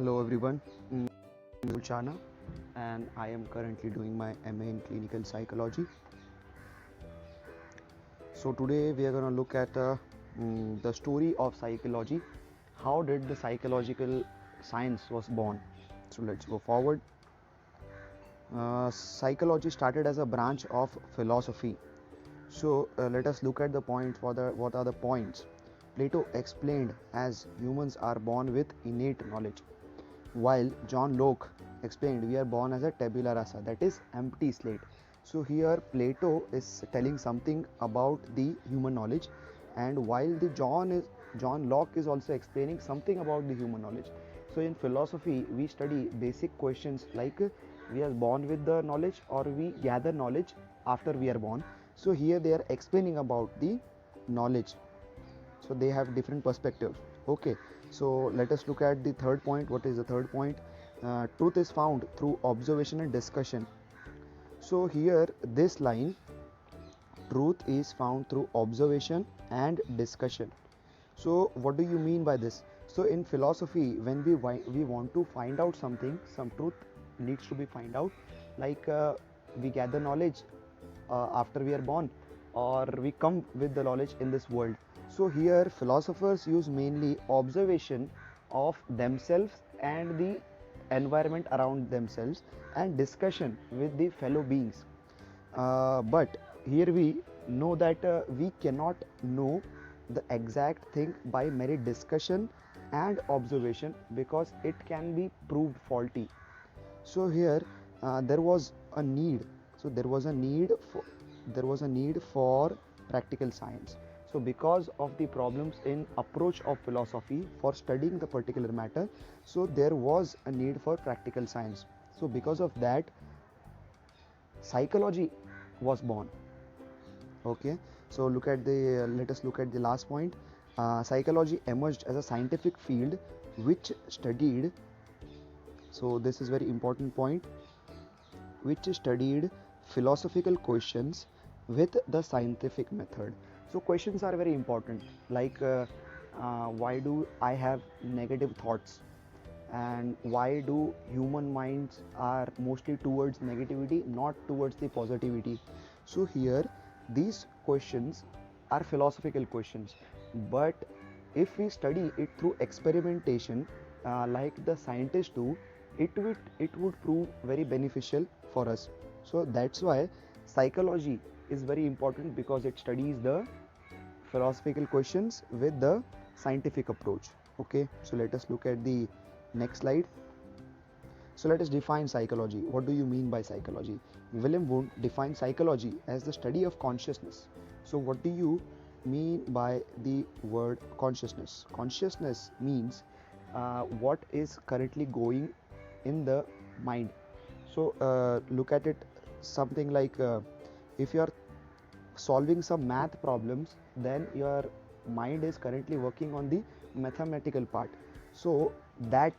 Hello everyone, I'm Ulchana and I am currently doing my MA in Clinical Psychology. So today we are going to look at the story of psychology. How did the psychological science was born? So let's go forward. Psychology started as a branch of philosophy. So let us look at the points. What are the points? Plato explained as humans are born with innate knowledge, while John Locke explained we are born as a tabula rasa, that is empty slate. So here Plato is telling something about the human knowledge, and while the John Locke is also explaining something about the human knowledge. So in philosophy we study basic questions like we are born with the knowledge or we gather knowledge after we are born. So here they are explaining about the knowledge, so they have different perspectives. Okay, so let us look at the third point. What is the third point? Truth is found through observation and discussion. So here this line, truth is found through observation and discussion. So what do you mean by this? So in philosophy, when we want to find out something, some truth needs to be find out, like we gather knowledge after we are born, or we come with the knowledge in this world. So here philosophers use mainly observation of themselves and the environment around themselves and discussion with the fellow beings. But here we know that we cannot know the exact thing by mere discussion and observation, because it can be proved faulty. So here there was a need. So there was a need for practical science. So because of the problems in approach of philosophy for studying the particular matter, so there was a need for practical science. So because of that, psychology was born. Okay, so let us look at the last point. Psychology emerged as a scientific field which studied, so this is very important point, which studied philosophical questions with the scientific method. So questions are very important, like why do I have negative thoughts, and why do human minds are mostly towards negativity, not towards the positivity. So here these questions are philosophical questions, but if we study it through experimentation, like the scientists do, it would prove very beneficial for us. So that's why psychology is very important, because it studies the philosophical questions with the scientific approach. Okay, so let us look at the next slide. So let us define psychology. What do you mean by psychology? William Wundt defined psychology as the study of consciousness. So what do you mean by the word consciousness? Consciousness means what is currently going in the mind. So look at it something like if you are solving some math problems, then your mind is currently working on the mathematical part. So that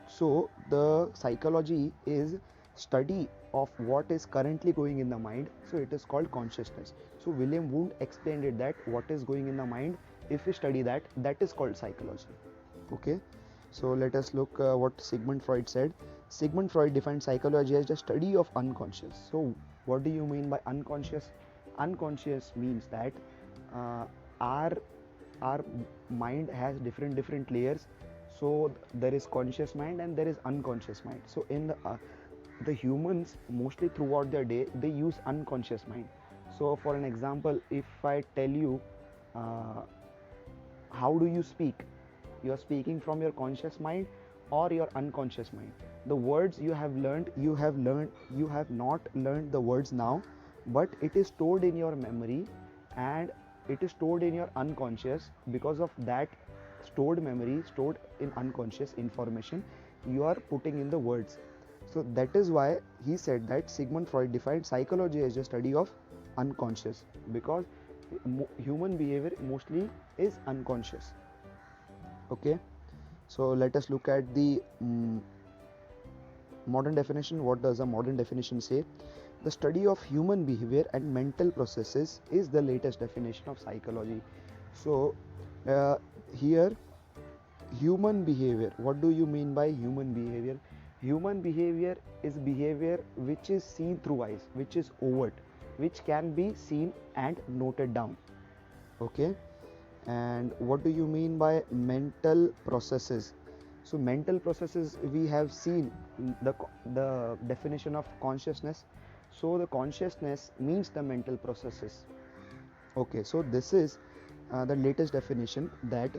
so the psychology is study of what is currently going in the mind, so it is called consciousness. So William Wundt explained it that what is going in the mind, if we study that, that is called psychology. Okay, so let us look what Sigmund Freud said. Sigmund Freud defined psychology as the study of unconscious. So what do you mean by unconscious? Unconscious means that uh, our our mind has different layers. So there is conscious mind and there is unconscious mind. So in the humans mostly throughout their day they use unconscious mind. So for an example, if I tell you uh, how do you speak, you are speaking from your conscious mind or your unconscious mind. The words you have not learned the words now, but it is stored in your memory and it is stored in your unconscious. Because of that stored memory, stored in unconscious information, you are putting in the words. So that is why he said that Sigmund Freud defined psychology as a study of unconscious, because human behavior mostly is unconscious. Okay, so let us look at the modern definition. What does a modern definition say? The study of human behavior and mental processes is the latest definition of psychology. So here human behavior. What do you mean by human behavior? Human behavior is behavior which is seen through eyes, which is overt, which can be seen and noted down. Okay. And what do you mean by mental processes? So mental processes, we have seen the definition of consciousness. So the consciousness means the mental processes. Okay, so this is the latest definition, that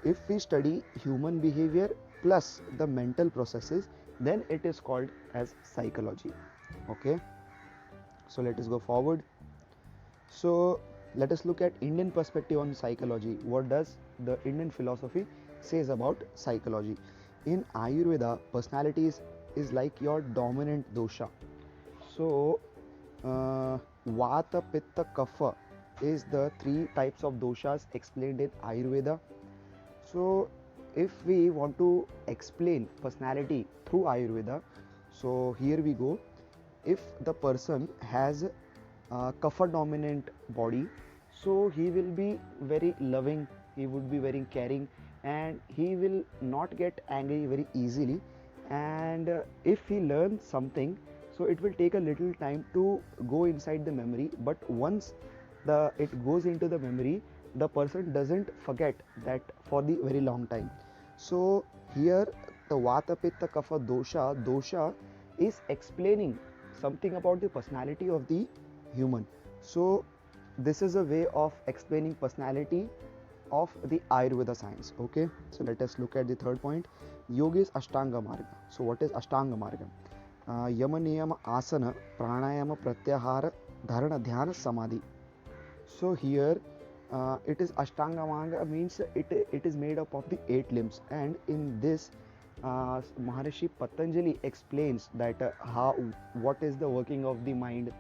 if we study human behavior plus the mental processes, then it is called as psychology. Okay, so let us go forward. So let us look at Indian perspective on psychology. What does the Indian philosophy says about psychology? In Ayurveda, personality is like your dominant dosha. So Vata, Pitta, Kapha is the three types of doshas explained in Ayurveda. So if we want to explain personality through Ayurveda, so here we go. If the person has a kapha dominant body, so he will be very loving, he would be very caring, and he will not get angry very easily. And if he learns something, so it will take a little time to go inside the memory, but once it goes into the memory, the person doesn't forget that for the very long time. So here the Vata, Pitta, Kapha dosha is explaining something about the personality of the human. So this is a way of explaining personality of the Ayurveda science. Okay, so let us look at the third point. Yoga is Ashtanga Marga. So what is Ashtanga Marga? Yama Niyama Asana Pranayama Pratyahara Dharana Dhyana Samadhi. So here it is Ashtanga Marga, means it is made up of the 8 limbs, and in this Maharishi Patanjali explains that what is the working of the mind.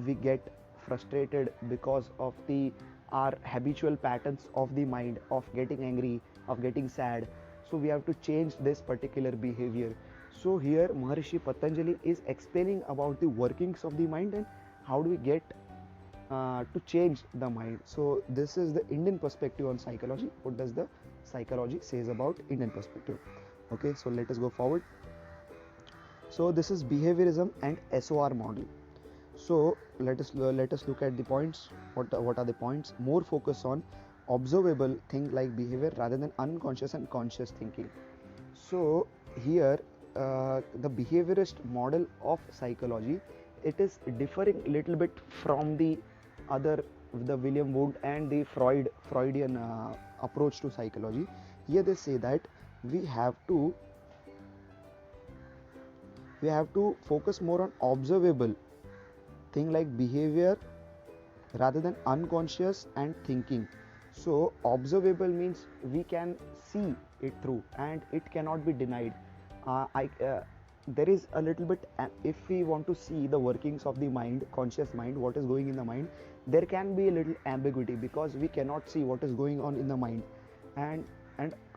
We get frustrated because of our habitual patterns of the mind, of getting angry, of getting sad. So we have to change this particular behavior. So here Maharishi Patanjali is explaining about the workings of the mind and how do we get to change the mind. So this is the Indian perspective on psychology. What does the psychology says about Indian perspective? Okay, so let us go forward. So this is behaviorism and SOR model. So let us look at the points. What are the points? More focus on observable thing like behavior rather than unconscious and conscious thinking. So here the behaviorist model of psychology, it is differing a little bit from the William Wood and the Freudian approach to psychology. Here they say that we have to focus more on observable thing like behavior rather than unconscious and thinking. So observable means we can see it through and it cannot be denied. There is a little bit, if we want to see the workings of the mind, conscious mind, what is going in the mind, there can be a little ambiguity because we cannot see what is going on in the mind, and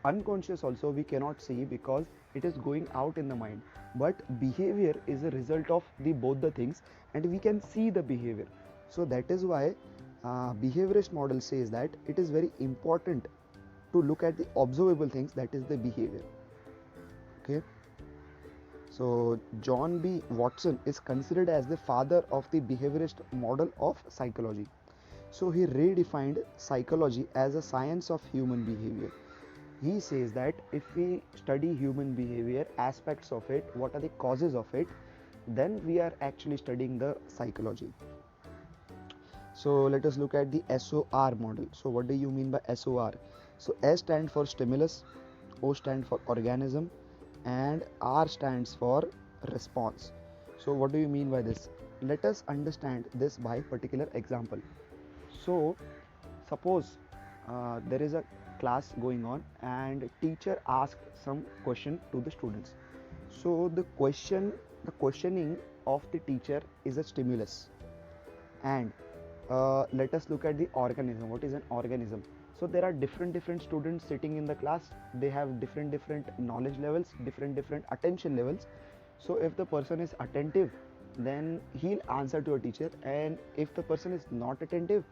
unconscious also we cannot see because it is going out in the mind. But behavior is a result of both the things, and we can see the behavior. So that is why behaviorist model says that it is very important to look at the observable things, that is the behavior. Okay. So John B. Watson is considered as the father of the behaviorist model of psychology. So he redefined psychology as a science of human behavior. He says that if we study human behavior, aspects of it, what are the causes of it, then we are actually studying the psychology. So let us look at the SOR model. So what do you mean by SOR? So S stands for stimulus, O stands for organism, and R stands for response. So what do you mean by this? Let us understand this by particular example. So suppose there is a class going on and teacher asks some question to the students. So the questioning of the teacher is a stimulus, and let us look at the organism. What is an organism? So there are different students sitting in the class. They have different knowledge levels, different attention levels. So if the person is attentive, then he'll answer to a teacher, and if the person is not attentive,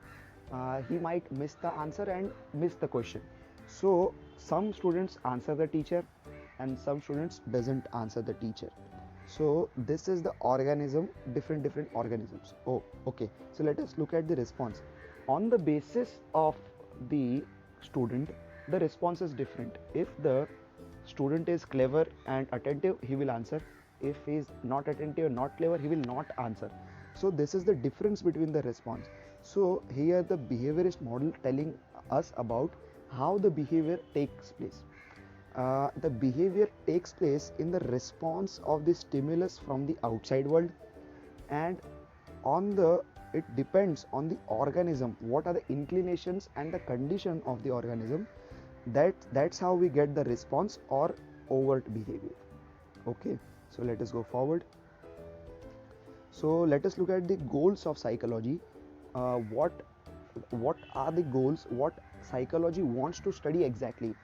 he might miss the answer and miss the question. So some students answer the teacher and some students doesn't answer the teacher. So this is the organism, different organisms. Oh, okay. So let us look at the response. On the basis of the student, the response is different. If the student is clever and attentive, he will answer. If he is not attentive, not clever, he will not answer. So this is the difference between the response. So here the behaviorist model telling us about how the behavior takes place. The behavior takes place in the response of the stimulus from the outside world, and on the it depends on the organism, what are the inclinations and the condition of the organism. That's how we get the response or overt behavior. Okay, so let us go forward. So let us look at the goals of psychology. What are the goals, what psychology wants to study exactly?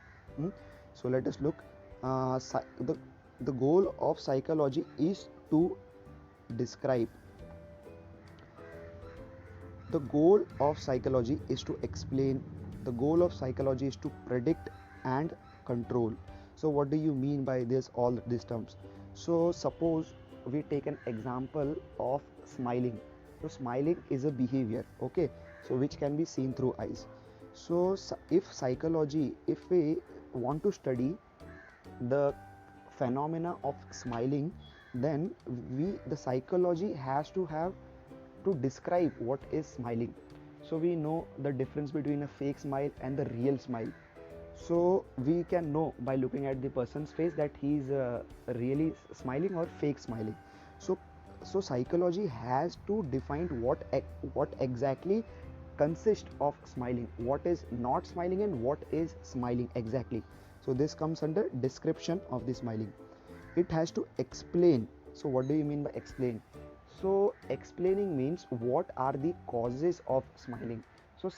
So let us look. The goal of psychology is to describe. The goal of psychology is to explain. The goal of psychology is to predict and control. So what do you mean by this, all these terms? So suppose we take an example of smiling. So smiling is a behavior, okay, so which can be seen through eyes. So if we want to study the phenomena of smiling, then the psychology has to have to describe what is smiling. So we know the difference between a fake smile and the real smile. So we can know by looking at the person's face that he is really smiling or fake smiling. So psychology has to define what exactly consists of smiling, what is not smiling and what is smiling exactly. So this comes under description of the smiling. It has to explain. So what do you mean by explain? So explaining means what are the causes of smiling. So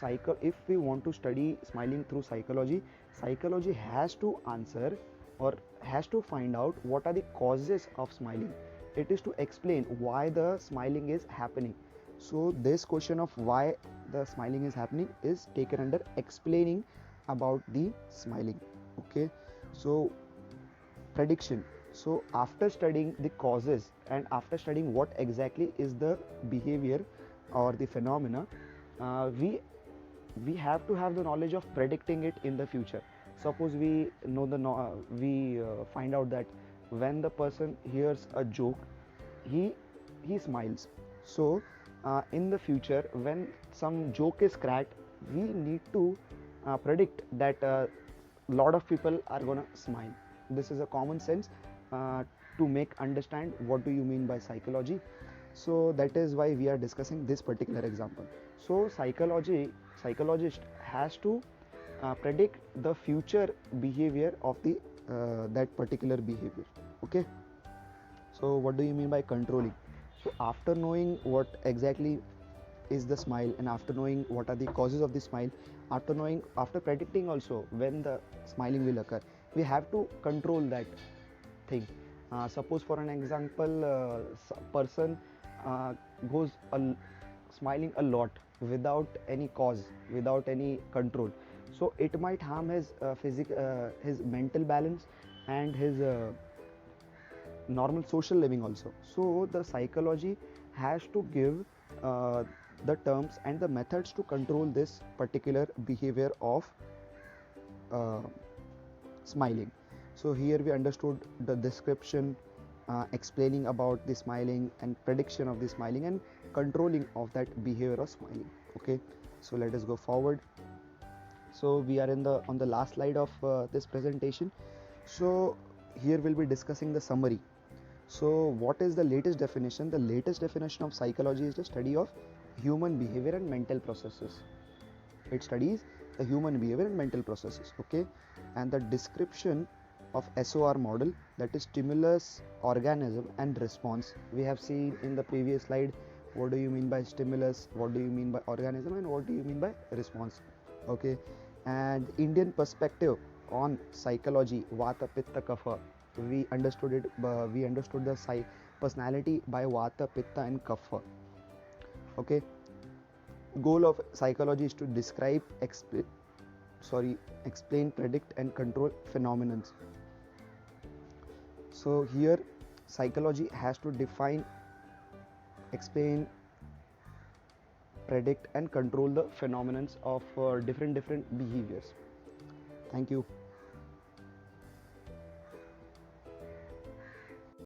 if we want to study smiling through psychology, psychology has to answer or has to find out what are the causes of smiling. It is to explain why the smiling is happening. So this question of why the smiling is happening is taken under explaining about the smiling. Okay, so prediction. So after studying the causes and after studying what exactly is the behavior or the phenomena, we have to have the knowledge of predicting it in the future. Suppose we know we find out that when the person hears a joke, he smiles. So in the future, when some joke is cracked, we need to predict that a lot of people are gonna smile. This is a common sense to make understand what do you mean by psychology. So that is why we are discussing this particular example. So psychologist has to predict the future behavior of the that particular behavior. Okay, so what do you mean by controlling? So after knowing what exactly is the smile and after knowing what are the causes of the smile, after predicting also when the smiling will occur, we have to control that thing. Suppose for an example, person goes smiling a lot without any cause, without any control. So it might harm his his mental balance and his normal social living also. So the psychology has to give the terms and the methods to control this particular behavior of uh, smiling. So here we understood the description, explaining about the smiling and prediction of the smiling and controlling of that behavior of smiling. Okay, so let us go forward. So we are on the last slide of this presentation. So here we'll be discussing the summary. So what is the latest definition? The latest definition of psychology is the study of human behavior and mental processes. It studies the human behavior and mental processes. Okay, and the description of SOR model, that is stimulus, organism and response. We have seen in the previous slide what do you mean by stimulus, what do you mean by organism and what do you mean by response. Okay, and Indian perspective on psychology, Vata, Pitta, Kapha. We understood it. We understood the personality by Vata, Pitta and Kapha. Okay, goal of psychology is to describe, explain, predict and control phenomena. So here psychology has to define, explain, predict and control the phenomena of different behaviors. Thank you.